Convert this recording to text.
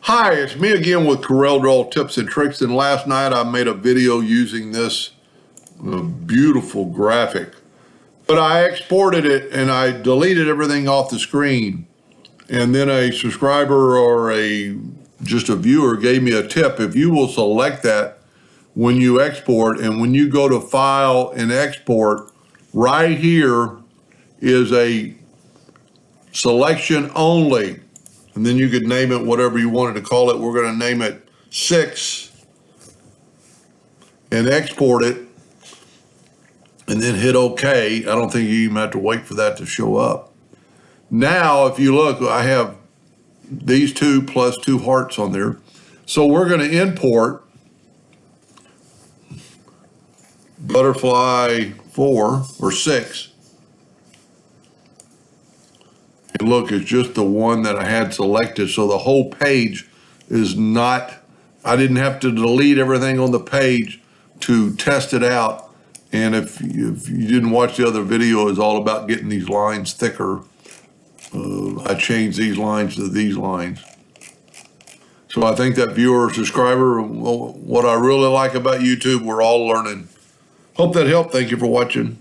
Hi, it's me again with Corel Draw tips and tricks, and last night I made a video using this beautiful graphic, but I exported it and I deleted everything off the screen, and then a subscriber or just a viewer gave me a tip. If you will select that when you export, and when you go to File and Export, right here is a selection only. And then you could name it whatever you wanted to call it. We're going to name it 6 and export it and then hit OK. I don't think you even have to wait for that to show up. Now, if you look, I have these two plus 2 hearts on there. So we're going to import butterfly 4 or 6. And look, it's just the one that I had selected. So the whole page is not, I didn't have to delete everything on the page to test it out. And if you didn't watch the other video, it's all about getting these lines thicker. I changed these lines to these lines. So I think that viewer or subscriber, what I really like about YouTube, we're all learning. Hope that helped. Thank you for watching.